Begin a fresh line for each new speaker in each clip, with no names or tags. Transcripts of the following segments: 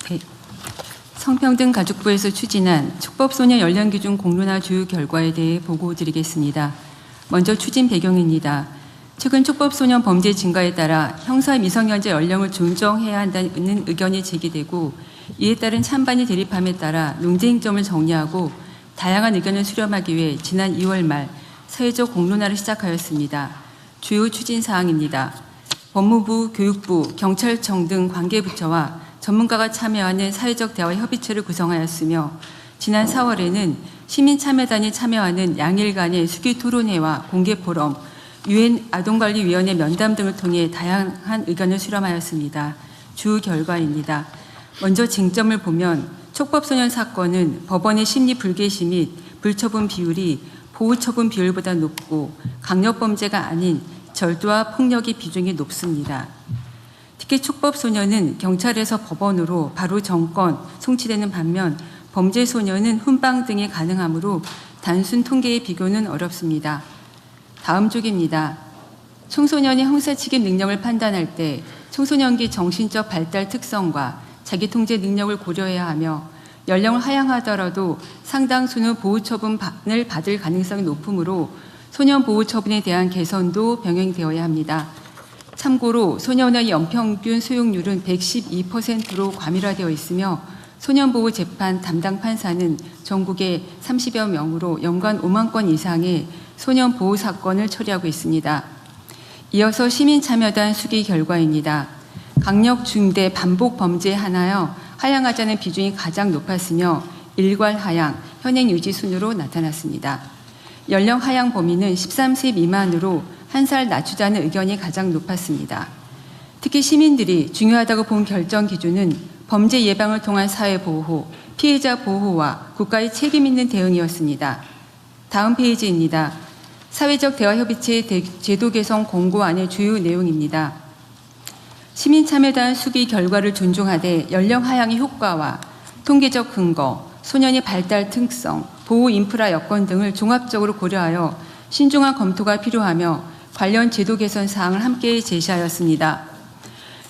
네. 성평등가족부에서 추진한 촉법소년 연령기준 공론화 조율 결과에 대해 보고드리겠습니다. 먼저 추진 배경입니다. 최근 촉법소년 범죄 증가에 따라 형사 미성년자 연령을 존중해야 한다는 의견이 제기되고 이에 따른 찬반이 대립함에 따라 논쟁점을 정리하고 다양한 의견을 수렴하기 위해 지난 2월 말 사회적 공론화를 시작하였습니다. 주요 추진 사항입니다. 법무부, 교육부, 경찰청 등 관계부처와 전문가가 참여하는 사회적 대화 협의체를 구성하였으며 지난 4월에는 시민참여단이 참여하는 양일간의 수기 토론회와 공개 포럼, 유엔 아동관리위원회 면담 등을 통해 다양한 의견을 수렴하였습니다. 주 결과입니다. 먼저 쟁점을 보면 촉법소년 사건은 법원의 심리 불개시 및 불처분 비율이 보호처분 비율보다 높고 강력범죄가 아닌 절도와 폭력의 비중이 높습니다. 특히 촉법소년은 경찰에서 법원으로 바로 정권 송치되는 반면 범죄소년은 훈방 등이 가능하므로 단순 통계의 비교는 어렵습니다. 다음 쪽입니다. 청소년의 형사책임 능력을 판단할 때 청소년기 정신적 발달 특성과 자기통제 능력을 고려해야 하며 연령을 하향하더라도 상당수는 보호처분을 받을 가능성이 높으므로 소년보호처분에 대한 개선도 병행되어야 합니다. 참고로 소년의 연평균 수용률은 112%로 과밀화되어 있으며 소년보호재판 담당 판사는 전국에 30여 명으로 연간 5만 건 이상의 소년보호 사건을 처리하고 있습니다. 이어서 시민참여단 수기 결과입니다. 강력 중대 반복 범죄에 한하여 하향하자는 비중이 가장 높았으며 일괄 하향, 현행 유지 순으로 나타났습니다. 연령 하향 범위는 13세 미만으로 1살 낮추자는 의견이 가장 높았습니다. 특히 시민들이 중요하다고 본 결정 기준은 범죄 예방을 통한 사회 보호, 피해자 보호와 국가의 책임 있는 대응이었습니다. 다음 페이지입니다. 사회적 대화협의체 제도 개선 공고안의 주요 내용입니다. 시민참여단 수기 결과를 존중하되 연령 하향의 효과와 통계적 근거, 소년의 발달 특성, 보호 인프라 여건 등을 종합적으로 고려하여 신중한 검토가 필요하며 관련 제도 개선 사항을 함께 제시하였습니다.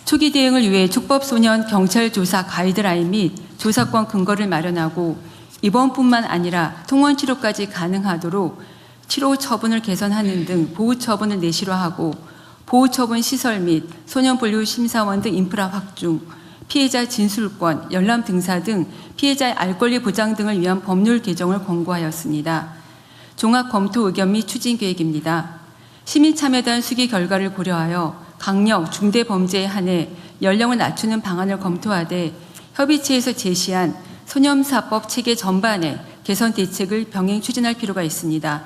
초기 대응을 위해 촉법소년 경찰 조사 가이드라인 및 조사권 근거를 마련하고 입원뿐만 아니라 통원 치료까지 가능하도록 치료 처분을 개선하는 등 보호 처분을 내실화하고 보호 처분 시설 및 소년 분류 심사원 등 인프라 확충, 피해자 진술권, 열람 등사 등 피해자의 알 권리 보장 등을 위한 법률 개정을 권고하였습니다. 종합 검토 의견 및 추진 계획입니다. 시민참여단 수기 결과를 고려하여 강력 중대 범죄에 한해 연령을 낮추는 방안을 검토하되 협의체에서 제시한 소년사법 체계 전반의 개선 대책을 병행 추진할 필요가 있습니다.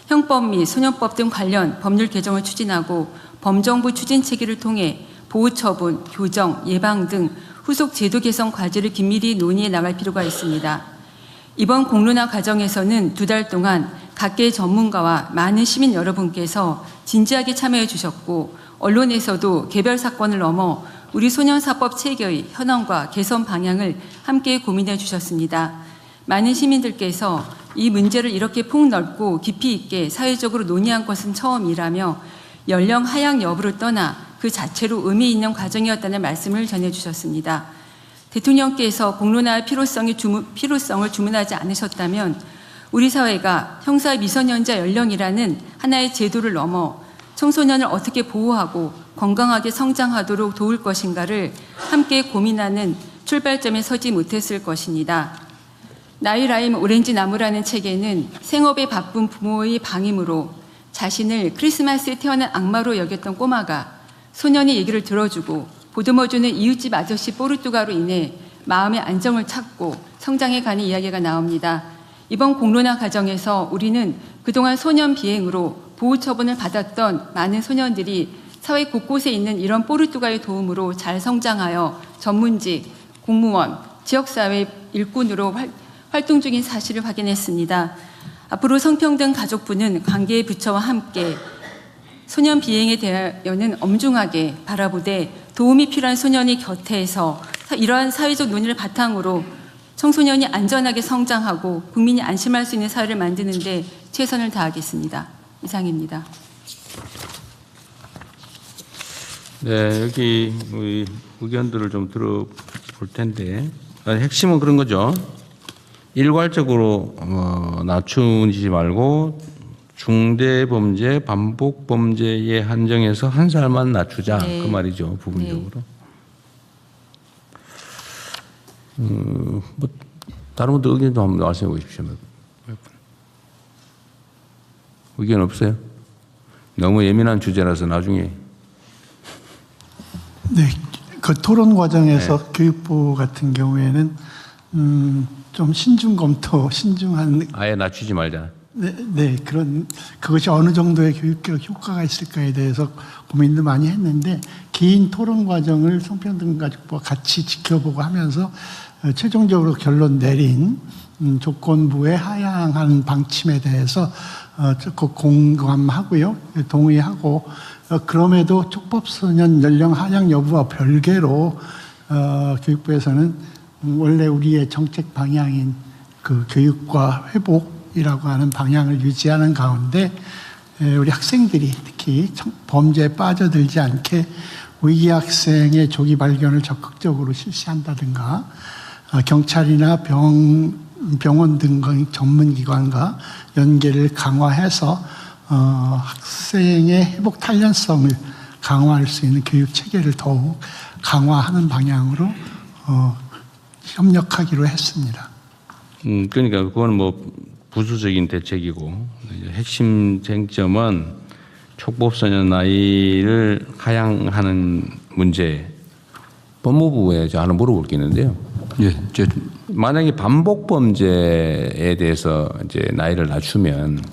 형법 및 소년법 등 관련 법률 개정을 추진하고 범정부 추진 체계를 통해 보호처분, 교정, 예방 등 후속 제도 개선 과제를 긴밀히 논의해 나갈 필요가 있습니다. 이번 공론화 과정에서는 2달 동안 각계 전문가와 많은 시민 여러분께서 진지하게 참여해 주셨고 언론에서도 개별 사건을 넘어 우리 소년사법 체계의 현황과 개선 방향을 함께 고민해 주셨습니다. 많은 시민들께서 이 문제를 이렇게 폭넓고 깊이 있게 사회적으로 논의한 것은 처음이라며 연령 하향 여부를 떠나 그 자체로 의미 있는 과정이었다는 말씀을 전해주셨습니다. 대통령께서 공론화의 필요성을 주문하지 않으셨다면 우리 사회가 형사 미성년자 연령이라는 하나의 제도를 넘어 청소년을 어떻게 보호하고 건강하게 성장하도록 도울 것인가를 함께 고민하는 출발점에 서지 못했을 것입니다. 나이라임 오렌지 나무라는 책에는 생업에 바쁜 부모의 방임으로 자신을 크리스마스에 태어난 악마로 여겼던 꼬마가 소년의 얘기를 들어주고 보듬어주는 이웃집 아저씨 뽀르뚜가로 인해 마음의 안정을 찾고 성장해가는 이야기가 나옵니다. 이번 공론화 과정에서 우리는 그동안 소년 비행으로 보호 처분을 받았던 많은 소년들이 사회 곳곳에 있는 이런 뽀르뚜가의 도움으로 잘 성장하여 전문직, 공무원, 지역사회 일꾼으로 활동 중인 사실을 확인했습니다. 앞으로 성평등가족부는 관계 부처와 함께 소년 비행에 대하여는 엄중하게 바라보되 도움이 필요한 소년이 곁에서 이러한 사회적 논의를 바탕으로 청소년이 안전하게 성장하고 국민이 안심할 수 있는 사회를 만드는 데 최선을 다하겠습니다. 이상입니다.
네, 여기 우리 의견들을 좀 볼 텐데 핵심은 그런 거죠. 일괄적으로 낮추지 말고 중대범죄, 반복범죄에 한정해서 한 살만 낮추자.
네.
그 말이죠. 부분적으로. 뭐 다른 분들 의견도 한번 말씀해 보십시오. 의견 없어요? 너무 예민한 주제라서 나중에.
네, 그 토론 과정에서 교육부 같은 경우에는 좀 신중 검토, 신중한
아예 낮추지 말자.
그것이 어느 정도의 교육적 효과가 있을까에 대해서 고민도 많이 했는데 긴 토론 과정을 성평등가족부와 같이 지켜보고 하면서 최종적으로 결론 내린 조건부의 하향한 방침에 대해서 적극 공감하고요, 동의하고 그럼에도 촉법소년 연령 하향 여부와 별개로 교육부에서는 원래 우리의 정책 방향인 그 교육과 회복이라고 하는 방향을 유지하는 가운데 우리 학생들이 특히 범죄에 빠져들지 않게 위기 학생의 조기 발견을 적극적으로 실시한다든가 경찰이나 병원 등 전문기관과 연계를 강화해서 학생의 회복 탄력성을 강화할 수 있는 교육 체계를 더욱 강화하는 방향으로 협력하기로 했습니다.
그러니까 그건 뭐 부수적인 대책이고 핵심 쟁점은 촉법소년 나이를 하향하는 문제. 법무부에 저 하나 물어볼 게 있는데요.
예,
만약에 반복 범죄에 대해서 이제 나이를 낮추면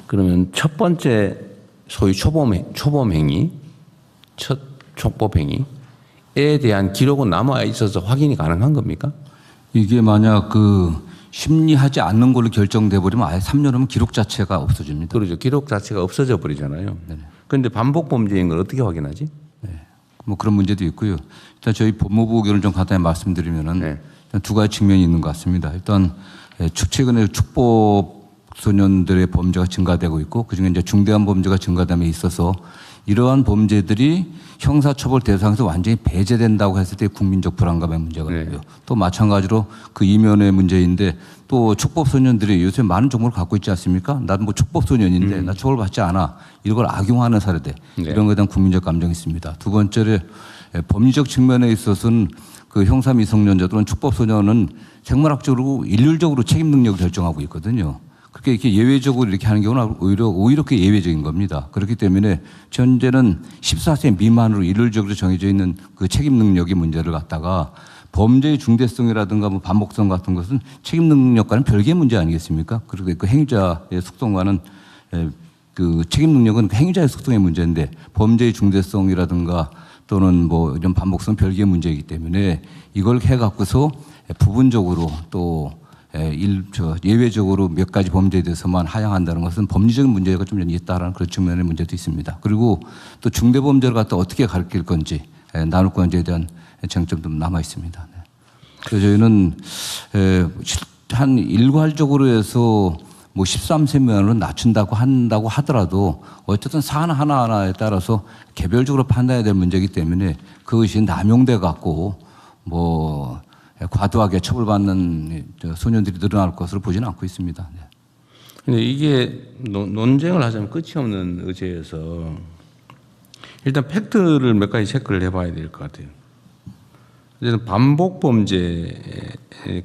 그러면 첫 번째 소위 초범 행위, 첫 촉법 행위에 대한 기록은 남아 있어서 확인이 가능한 겁니까?
이게 만약 그 심리하지 않는 걸로 결정돼 버리면 아예 3년이면 기록 자체가 없어집니다.
그렇죠. 기록 자체가 없어져 버리잖아요. 그런데 반복 범죄인 걸 어떻게 확인하지?
뭐 그런 문제도 있고요. 일단 저희 법무부 의견을 좀 간단히 말씀드리면은 일단 두 가지 측면이 있는 것 같습니다. 일단 최근에 촉법 소년들의 범죄가 증가되고 있고 그중에 이제 중대한 범죄가 증가됨에 있어서 이러한 범죄들이 형사처벌 대상에서 완전히 배제된다고 했을 때 국민적 불안감의 문제가 있고요. 또 마찬가지로 그 이면의 문제인데 또 촉법소년들이 요새 많은 정보를 갖고 있지 않습니까? 나는 뭐 촉법소년인데 나 처벌받지 않아. 이걸 악용하는 사례들 이런 것에 대한 국민적 감정이 있습니다. 두 번째로 법리적 측면에 있어서는 그 형사 미성년자 또는 촉법소년은 생물학적으로 일률적으로 책임 능력을 결정하고 있거든요. 그렇게 이렇게 예외적으로 이렇게 하는 경우는 오히려 그게 예외적인 겁니다. 그렇기 때문에 현재는 14세 미만으로 일률적으로 정해져 있는 그 책임 능력의 문제를 갖다가 범죄의 중대성이라든가 뭐 반복성 같은 것은 책임 능력과는 별개의 문제 아니겠습니까? 그리고 그 행위자의 속성과는 그 책임 능력은 그 행위자의 속성의 문제인데 범죄의 중대성이라든가 또는 뭐 이런 반복성 별개의 문제이기 때문에 이걸 해갖고서 부분적으로 또 예외적으로 몇 가지 범죄에 대해서만 하향한다는 것은 법리적인 문제가 좀 있다라는 그런 측면의 문제도 있습니다. 그리고 또 중대범죄를 갖다 어떻게 가르칠 건지 나눌 건지에 대한 쟁점도 남아 있습니다. 그래서 저희는 한 일괄적으로 해서 뭐 13세 미만으로 낮춘다고 한다고 하더라도 어쨌든 사안 하나하나에 따라서 개별적으로 판단해야 될 문제이기 때문에 그것이 남용돼 갖고 뭐 과도하게 처벌받는 소년들이 늘어날 것으로 보지는 않고 있습니다.
근데 이게 논쟁을 하자면 끝이 없는 의제여서 일단 팩트를 몇 가지 체크를 해봐야 될 것 같아요. 어쨌든 반복 범죄,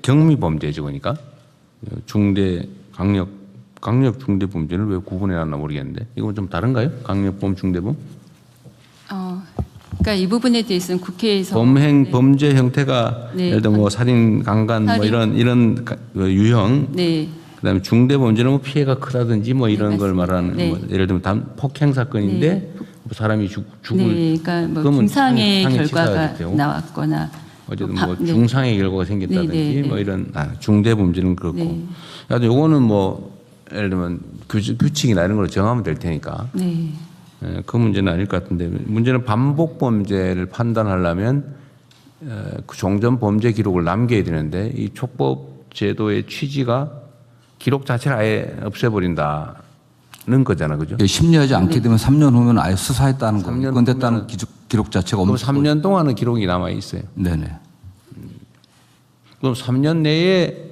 경미 범죄죠, 그러니까 중대 강력 중대 범죄를 왜 구분해놨나 모르겠는데 이건 좀 다른가요? 강력범, 중대범?
그러니까 이 부분에 대해서는 국회에서
범죄 형태가 예를 들어 뭐 살인, 강간 뭐 이런 유형. 그다음에 중대 범죄는 뭐 피해가 크다든지 뭐 이런 걸 말하는 뭐 예를 들면 폭행 사건인데 뭐 사람이 죽을.
그러니까 뭐 중상의 결과가 나왔거나
어쨌든 뭐 중상의 결과가 생겼다든지 뭐 이런 중대 범죄는 그렇고. 그래서 요거는 뭐 예를 들면 규칙이나 이런 걸 정하면 될 테니까. 그 문제는 아닐 것 같은데 문제는 반복 범죄를 판단하려면 그 종전 범죄 기록을 남겨야 되는데 이 촉법 제도의 취지가 기록 자체를 아예 없애버린다. 거잖아, 그죠?
예, 심리하지 않게 되면 3년 후면 아예 수사했다는 거,
3년
입건됐다는 기록 자체가
그럼
없는
3년 동안은 기록이 남아 있어요.
네네.
그럼 3년 내에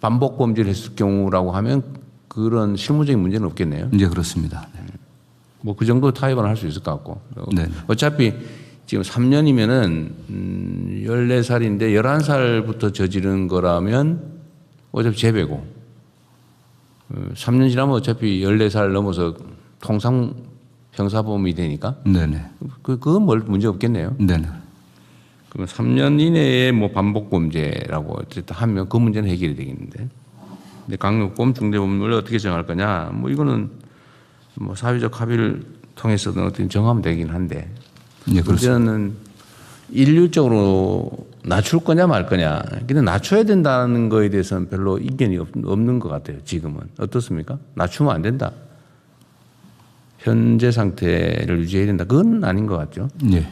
반복 범죄를 했을 경우라고 하면 그런 실무적인 문제는 없겠네요.
이제 그렇습니다. 네.
뭐 그 정도 타협은 할 수 있을 것 같고.
네.
어차피 지금 3년이면은 14살인데 11살부터 저지른 거라면 어차피 재배고 3년 지나면 어차피 14살 넘어서 통상 형사범이 되니까
네네.
그건 뭘 문제 없겠네요.
네네.
그럼 3년 이내에 뭐 반복 범죄라고 어쨌든 하면 그 문제는 해결이 되겠는데. 근데 강력범, 중대범을 어떻게 정할 거냐? 뭐 이거는 뭐 사회적 합의를 통해서든 어떻게 정하면 되긴 한데.
예, 그렇습니다.
문제는 일률적으로 낮출 거냐 말 거냐. 근데 낮춰야 된다는 거에 대해서는 별로 이견이 없는 것 같아요. 지금은 어떻습니까? 낮추면 안 된다. 현재 상태를 유지해야 된다. 그건 아닌 것 같죠.
예.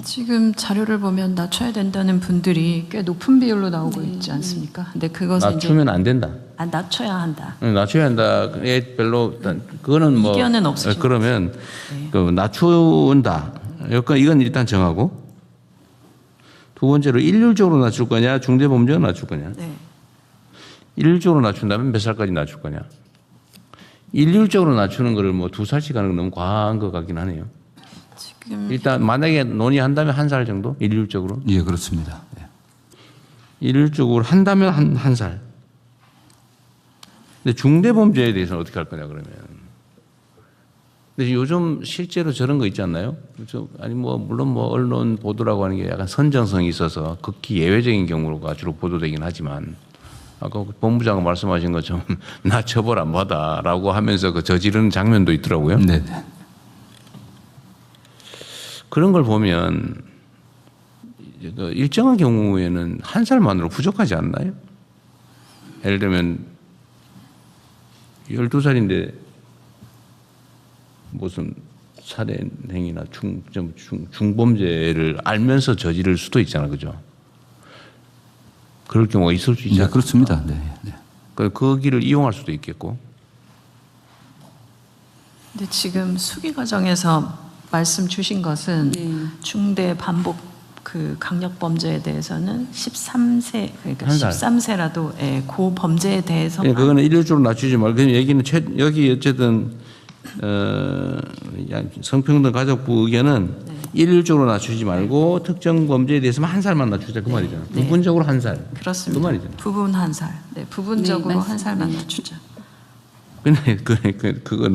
지금 자료를 보면 낮춰야 된다는 분들이 꽤 높은 비율로 나오고 있지 않습니까? 근데 그것은
낮추면 안 된다.
낮춰야 한다.
낮춰야 한다. 별로 그거는 뭐
이견은 없으신
그러면
네.
그 낮춘다. 이건 일단 정하고 두 번째로 일률적으로 낮출 거냐, 중대범죄로 낮출 거냐.
네.
일률적으로 낮춘다면 몇 살까지 낮출 거냐. 일률적으로 낮추는 거를 뭐 2살씩 하는 건 너무 과한 것 같긴 하네요.
지금
일단 만약에 논의한다면 1살 정도 일률적으로.
예, 그렇습니다. 네.
일률적으로 한다면 한 살. 근데 중대범죄에 대해서는 어떻게 할 거냐 그러면. 근데 요즘 실제로 저런 거 있지 않나요? 아니 뭐 물론 뭐 언론 보도라고 하는 게 약간 선정성이 있어서 극히 예외적인 경우가 주로 보도되긴 하지만 아까 본부장가 말씀하신 것처럼 나 처벌 안 받아라고 하면서 그 저지르는 장면도 있더라고요.
네네.
그런 걸 보면 일정한 경우에는 한 살만으로 부족하지 않나요? 예를 들면 12살인데 무슨 살인행위나 중범죄를 알면서 저지를 수도 있잖아, 그죠? 그럴 경우가 있을 수 있지
네,
않습니까?
그렇습니다. 네. 네.
그 길을 이용할 수도 있겠고.
근데 지금 수기 과정에서 말씀 주신 것은
네.
중대 반복 그 강력 범죄에 대해서는 13세 그러니까
한 살.
13세라도 예, 그 범죄에 대해서
예, 그거는 일률적으로 낮추지 말고 그냥 얘기는 여기 어쨌든 성평등 가족부 의견은 일률적으로 낮추지 말고 특정 범죄에 대해서만 한 살만 낮추자 그 말이잖아.
네.
부분적으로 한 살.
그렇습니다.
그 말이잖아.
부분 한 살. 네, 부분적으로
네,
한 살만
맞습니다.
낮추자.
근데 그거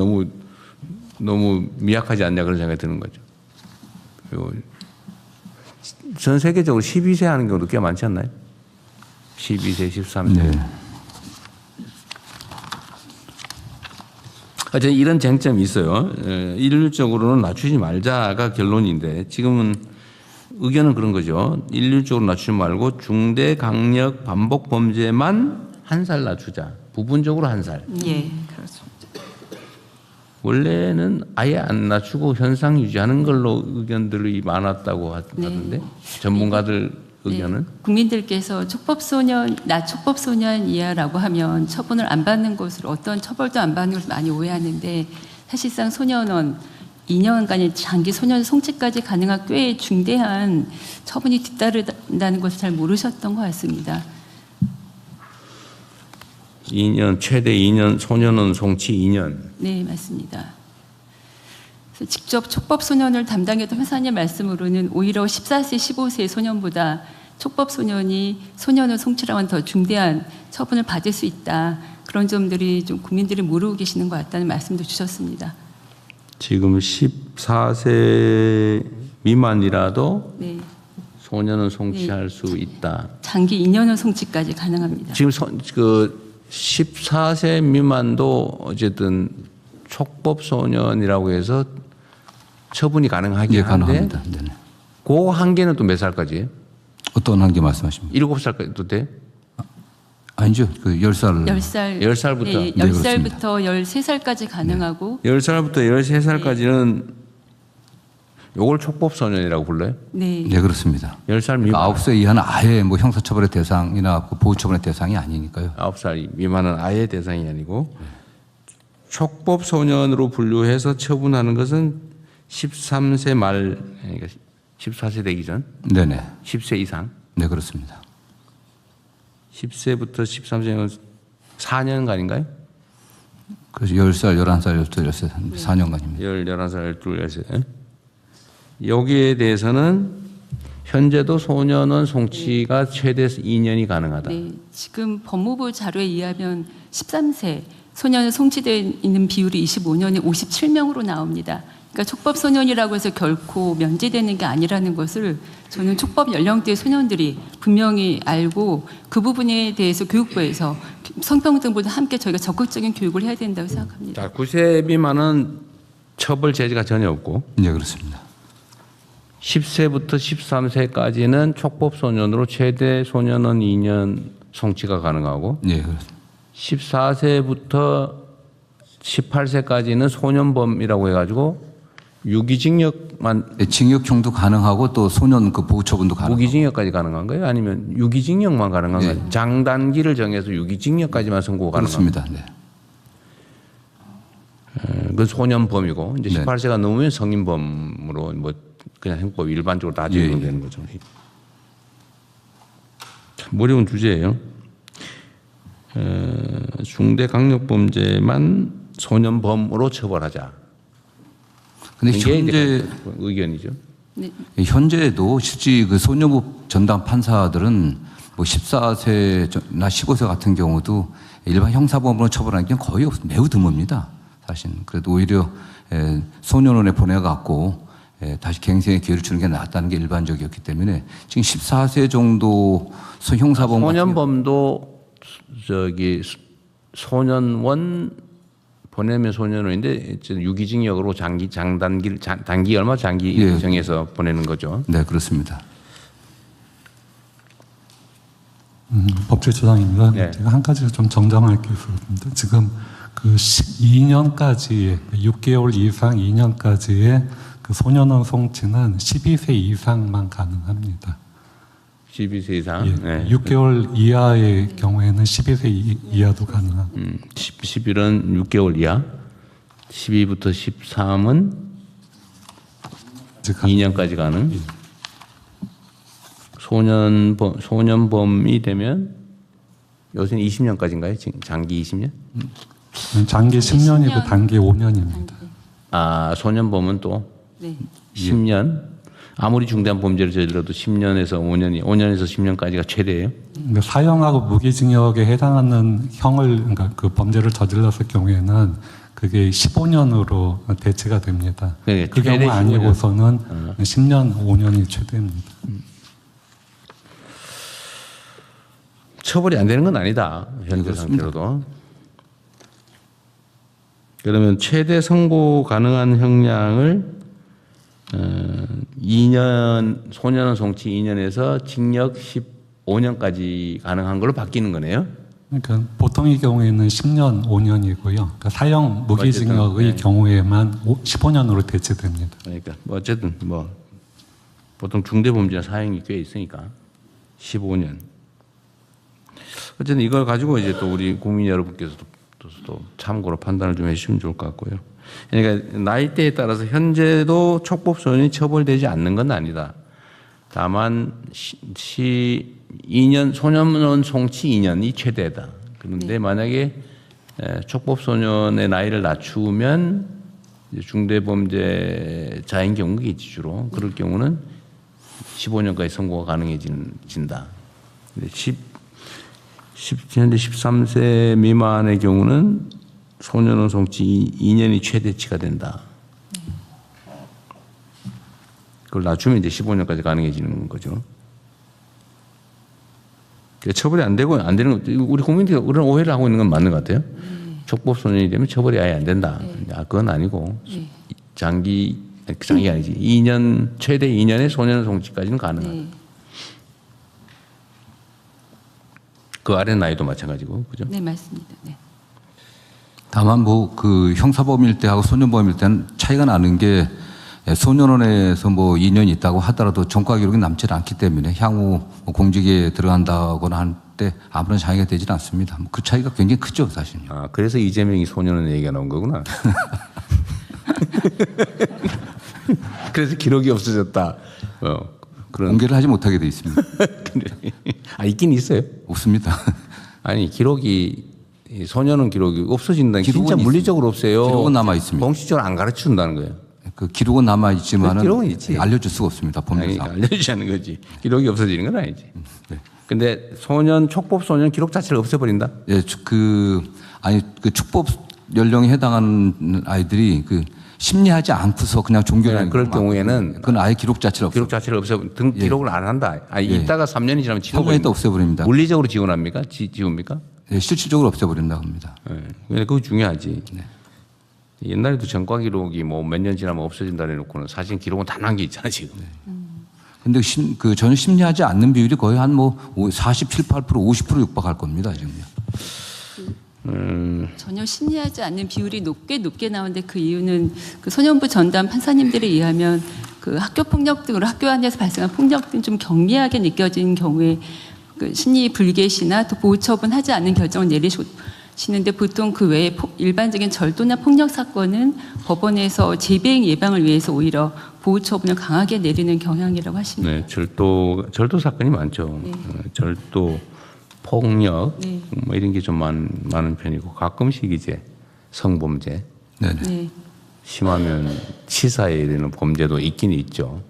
너무 미약하지 않냐 그런 생각이 드는 거죠. 그리고 전 세계적으로 12세 하는 경우도 꽤 많지 않나요? 12세, 13세.
네.
어쨌든 이런 쟁점이 있어요. 일률적으로는 낮추지 말자가 결론인데 지금은 의견은 그런 거죠. 일률적으로 낮추지 말고 중대 강력 반복 범죄만 한 살 낮추자. 부분적으로 한 살.
예, 그렇습니다.
원래는 아예 안 낮추고 현상 유지하는 걸로 의견들이 많았다고 하던데 전문가들 의견은.
네. 국민들께서 촉법소년 이하라고 하면 처분을 안 받는 것으로 어떤 처벌도 안 받는 것으로 많이 오해하는데 사실상 소년원 2년간의 장기 소년 송치까지 가능한 꽤 중대한 처분이 뒤따른다는 것을 잘 모르셨던 것 같습니다.
2년 최대 2년 소년원 송치 2년.
네, 맞습니다. 그래서 직접 촉법소년을 담당했던 회사님 말씀으로는 오히려 14세, 15세 소년보다 촉법소년이 소년을 송치라면 더 중대한 처분을 받을 수 있다. 그런 점들이 좀 국민들이 모르고 계시는 것 같다는 말씀도 주셨습니다.
지금 14세 미만이라도
네,
소년은 송치할 수 있다.
장기 2년은 송치까지 가능합니다.
지금 그 14세 미만도 어쨌든 촉법 소년이라고 해서 처분이 가능하긴
예,
한데
가능합니다. 네네.
그 한계는 또 몇 살까지?
어떤 한계 말씀하십니까?
7살까지도 돼?
아니죠. 그 10살.
10살부터.
네,
네,
10살부터 13살까지 가능하고
10살부터 13살까지는 요걸 촉법소년이라고 불러요?
네.
네, 그렇습니다.
10살 미만.
9세 이하는 아예 뭐 형사처벌의 대상이나 그 보호처분의 대상이 아니니까요.
9살 미만은 아예 대상이 아니고 촉법소년으로 분류해서 처분하는 것은 13세 말, 그러니까 14세 되기 전,
네네.
10세 이상,
네, 그렇습니다.
10세부터 13세는 4년간인가요?
그래서 10살, 11살, 12살, 13살, 4년간입니다.
11살, 12살, 13살. 여기에 대해서는 현재도 소년원 송치가 최대 2년이 가능하다.
네, 지금 법무부 자료에 의하면 13세 소년이 송치되어 있는 비율이 25년에 57명으로 나옵니다. 그러니까 촉법 소년이라고 해서 결코 면제되는 게 아니라는 것을 저는 촉법 연령대 소년들이 분명히 알고 그 부분에 대해서 교육부에서 성평등보다 함께 저희가 적극적인 교육을 해야 된다고 생각합니다.
자, 9세 미만은 처벌 제재가 전혀 없고
네, 그렇습니다.
10세부터 13세까지는 촉법소년으로 최대 소년원 2년 송치가 가능하고
네, 그렇습니다.
14세부터 18세까지는 소년범이라고 해가지고 유기징역만
네, 징역형도 가능하고 또 소년 그 보호처분도 가능하고.
무기징역까지 가능한 거예요? 아니면 유기징역만 가능한
네.
거예요? 장단기를 정해서 유기징역까지만 선고가 가능한 거예요?
그렇습니다. 네.
그건 소년범이고 이제
네.
18세가 넘으면 성인범으로 뭐 그냥 형법 일반적으로 다 적용되는 거죠. 참 어려운 주제예요. 중대 강력범죄만 소년범으로 처벌하자.
근데
이게
현재
이제 의견이죠.
네,
현재도 실제 그 소년법 전담 판사들은 뭐 14세나 15세 같은 경우도 일반 형사범으로 처벌하는 게 거의 매우 드뭅니다. 사실 그래도 오히려 소년원에 보내갖고 다시 갱생의 기회를 주는 게 낫다는 게 일반적이었기 때문에 지금 14세 정도 형사범
소년범도 저기 소년원 보내면 소년원인데 유기징역으로 단기 얼마 장기
예.
정해서 보내는 거죠.
네, 그렇습니다.
법제처장입니다.
네.
제가 한 가지 좀 정정할 게 있습니다. 지금 그 12년까지 6개월 이상 2년까지의 그 소년원 송치는 12세 이상만 가능합니다.
12세 이상.
예,
네.
6개월 이하의 경우에는 12세 이하도 가능하고
11은 6개월 이하. 12부터 13은 2년까지 가는. 소년범이 되면 요새는 20년까지인가요? 장기 20년?
장기 10년이고
10년.
단기 5년입니다.
아, 소년범은 또
네.
10년. 아무리 중대한 범죄를 저질러도 10년에서 5년에서 10년까지가 최대예요.
근데 사형하고 무기징역에 해당하는 형을 그러니까 그 범죄를 저질렀을 경우에는 그게 15년으로 대체가 됩니다.
네,
그
최대
경우
15년.
아니고서는 10년, 5년이 최대입니다.
처벌이 안 되는 건 아니다. 현재
그렇습니다.
상태로도. 그러면 최대 선고 가능한 형량을 2년 소년원 송치 2년에서 징역 15년까지 가능한 걸로 바뀌는 거네요.
그러니까 보통의 경우에는 10년, 5년이고요. 그러니까 사형 무기징역의
어쨌든, 네.
경우에만 15년으로 대체됩니다.
그러니까 뭐 어쨌든 뭐 보통 중대범죄나 사형이 꽤 있으니까 15년. 어쨌든 이걸 가지고 이제 또 우리 국민 여러분께서도 또 참고로 판단을 좀 해주시면 좋을 것 같고요. 그러니까 나이대에 따라서 현재도 촉법소년이 처벌되지 않는 건 아니다. 다만 2년 소년원 송치 2년이 최대다. 그런데 만약에 촉법소년의 나이를 낮추면 중대범죄자인 경우겠지 주로. 그럴 경우는 15년까지 선고가 가능해진다. 현재 13세 미만의 경우는 소년원 송치 2년이 최대치가 된다. 그걸 낮추면 이제 15년까지 가능해지는 거죠. 처벌이 안 되고 안 되는 거 우리 국민들이 그런 오해를 하고 있는 건 맞는 것 같아요. 촉법소년이 되면 처벌이 아예 안 된다. 아, 그건 아니고 장기 아니지. 2년 최대 2년의 소년원 송치까지는 가능하다.
네.
그 아래 나이도 마찬가지고 그죠?
네, 맞습니다. 네.
다만 뭐 그 형사범일 때하고 소년범일 때는 차이가 나는 게 소년원에서 뭐 2년 있다고 하더라도 전과 기록이 남지 않기 때문에 향후 뭐 공직에 들어간다거나 할 때 아무런 장애가 되지는 않습니다. 그 차이가 굉장히 크죠, 사실.
아, 그래서 이재명이 소년원 얘기가 나온 거구나. 그래서 기록이 없어졌다. 그런
공개를 하지 못하게 돼 있습니다.
아, 있긴 있어요.
없습니다.
아니, 기록이 소년원 기록이 없어진다는 게 진짜
기록은
물리적으로 없어요.
기록은 남아 있습니다.
공식적으로 안 가르쳐 준다는 거예요.
그 기록은 남아 있지만은
기록은 있지.
알려줄 수가 없습니다.
아니,
법률상.
알려주자는 거지. 기록이 없어지는 건 아니지.
네.
근데 촉법 소년 기록 자체를 없애버린다?
예, 그 축법 연령에 해당하는 아이들이 그 심리하지 않고서 그냥 종교라는
그럴 경우에는
그건 아예 기록 자체를
기록 자체를 기록을 안 한다. 아니, 있다가 3년이 지나면
평소에도 없애버립니다.
물리적으로 지원합니까? 지웁니까?
예, 실질적으로 없애버린다고 합니다.
예. 근데 그거 중요하지. 옛날에도 전과 기록이 뭐 몇 년 지나면 없어진다 해놓고는 사실 기록은 다 남겨 있잖아 지금.
근데 전혀 심리하지 않는 비율이 거의 한 뭐 47, 8%, 50% 육박할 겁니다, 지금요.
전혀 심리하지 않는 비율이 높게 나오는데 그 이유는 그 소년부 전담 판사님들에 의하면 그 학교 폭력 등으로 학교 안에서 발생한 폭력 등 좀 경미하게 느껴진 경우에 그 심리 불개시나 또 보호 처분하지 않는 결정을 내리시는데 보통 그 외에 일반적인 절도나 폭력 사건은 법원에서 재배행 예방을 위해서 오히려 보호 처분을 강하게 내리는 경향이라고 하십니다.
네, 절도 사건이 많죠.
네.
절도, 폭력
네.
뭐 이런 게 좀 많은 편이고 가끔씩 이제 성범죄,
네네.
네.
심하면 치사에 이르는 범죄도 있긴 있죠.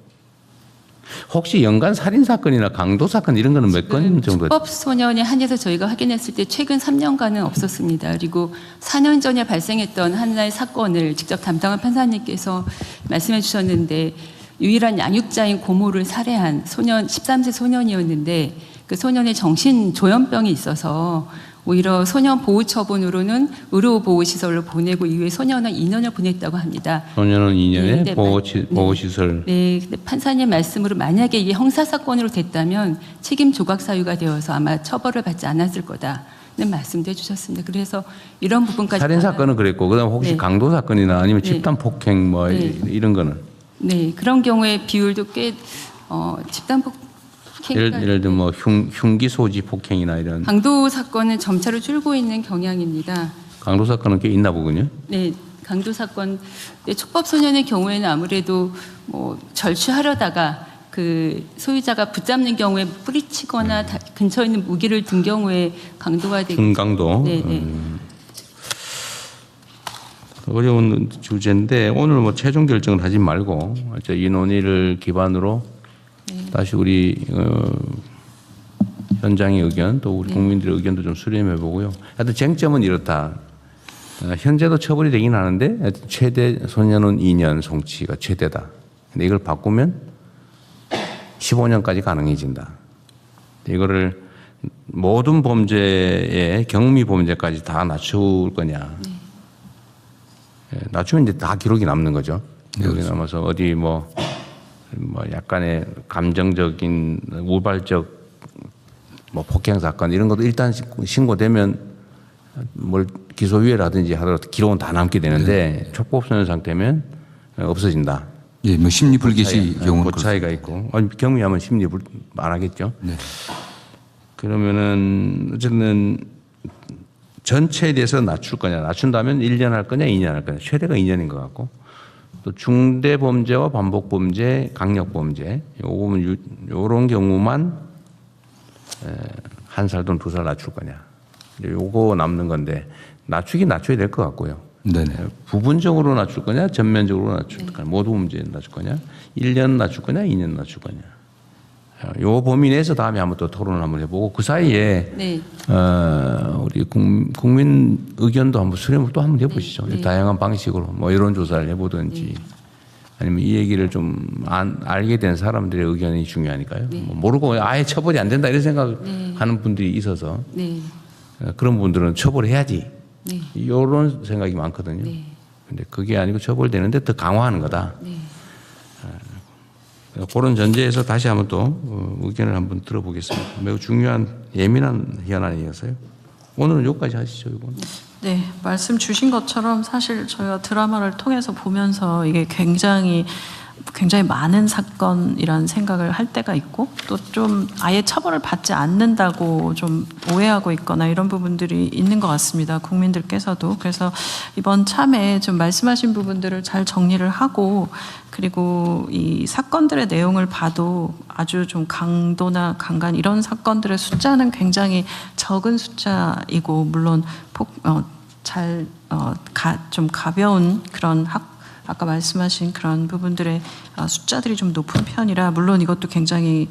혹시 연간 살인 사건이나 강도 사건 이런 거는 몇 건 정도?
축법 소년에 한해서 저희가 확인했을 때 최근 3년간은 없었습니다. 그리고 4년 전에 발생했던 하나의 사건을 직접 담당한 판사님께서 말씀해 주셨는데 유일한 양육자인 고모를 살해한 소년 13세 소년이었는데 그 소년의 정신 조현병이 있어서 오히려 소년 보호 처분으로는 의료 보호 시설로 보내고 이후에 소년은 2년을 보냈다고 합니다.
소년은 2년에
네,
보호 시설.
네, 근데 판사님 말씀으로 만약에 이게 형사 사건으로 됐다면 책임 조각 사유가 되어서 아마 처벌을 받지 않았을 거다는 말씀도 해주셨습니다. 그래서 이런 부분까지
살인 사건은 그랬고 그다음 혹시
네.
강도 사건이나 아니면
네.
집단 폭행 뭐
네.
이런 거는
네, 그런 경우에 비율도 꽤 집단 폭행
예를 들면 뭐 흉기 소지 폭행이나 이런
강도 사건은 점차로 줄고 있는 경향입니다.
강도 사건은 꽤 있나 보군요.
네, 강도 사건. 네, 촉법 소년의 경우에는 아무래도 뭐 절취하려다가 그 소유자가 붙잡는 경우에 뿌리치거나 근처에 있는 무기를 든 경우에 강도가 되고.
중강도.
네, 네.
어려운 주제인데 오늘 뭐 최종 결정을 하지 말고 이 논의를 기반으로 다시 우리 현장의 의견 또 우리 국민들의 의견도 좀 수렴해 보고요. 하여튼 쟁점은 이렇다. 현재도 처벌이 되긴 하는데 최대 소년은 2년 송치가 최대다. 근데 이걸 바꾸면 15년까지 가능해진다. 이거를 모든 범죄의 경미 범죄까지 다 낮출 거냐. 낮추면 이제 다 기록이 남는 거죠. 기록이 남아서 어디 뭐 약간의 감정적인 우발적 뭐 폭행 사건 이런 것도 일단 신고되면 뭘 기소유예라든지 하더라도 기록은 다 남게 되는데 촉법소년 상태면 없어진다.
예, 뭐 심리 불개시 경우는
그 차이가 있고 경미하면 심리 안 하겠죠.
네.
그러면은 어쨌든 전체에 대해서 낮출 거냐, 낮춘다면 1년 할 거냐, 2년 할 거냐, 최대가 2년인 것 같고. 또 중대 범죄와 반복 범죄, 강력 범죄, 요런 경우만 1살 또는 2살 낮출 거냐. 요거 남는 건데 낮추긴 낮춰야 될 것 같고요.
네네.
부분적으로 낮출 거냐, 전면적으로 낮출 거냐, 모두 범죄에 낮출 거냐, 1년 낮출 거냐, 2년 낮출 거냐. 요 범위 내에서 다음에 한번 또 토론을 한번 해보고 그 사이에
네.
우리 국민 의견도 한번 수렴을 또 한번 해보시죠.
네.
다양한 방식으로 뭐 이런 조사를 해보든지 아니면 이 얘기를 좀 알게 된 사람들의 의견이 중요하니까요. 뭐 모르고 아예 처벌이 안 된다 이런 생각하는 분들이 있어서
네.
그런 분들은 처벌해야지
네.
이런 생각이 많거든요.
네.
근데 그게 아니고 처벌되는데 더 강화하는 거다.
네.
그런 전제에서 다시 한번 또 의견을 한번 들어보겠습니다. 매우 중요한 예민한 현안이어서요. 오늘은 여기까지 하시죠. 이건.
네, 말씀 주신 것처럼 사실 저희가 드라마를 통해서 보면서 이게 굉장히 굉장히 많은 사건이라는 생각을 할 때가 있고 또 좀 아예 처벌을 받지 않는다고 좀 오해하고 있거나 이런 부분들이 있는 것 같습니다. 국민들께서도. 그래서 이번 참에 좀 말씀하신 부분들을 잘 정리를 하고 그리고 이 사건들의 내용을 봐도 아주 좀 강도나 강간 이런 사건들의 숫자는 굉장히 적은 숫자이고 물론 좀 가벼운 그런 아까 말씀하신 그런 부분들의 숫자들이 좀 높은 편이라 물론 이것도 굉장히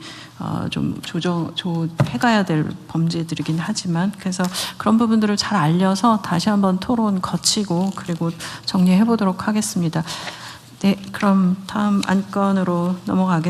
좀 조정해가야 될 범죄들이긴 하지만 그래서 그런 부분들을 잘 알려서 다시 한번 토론 거치고 그리고 정리해 보도록 하겠습니다. 네, 그럼 다음 안건으로 넘어가겠습니다.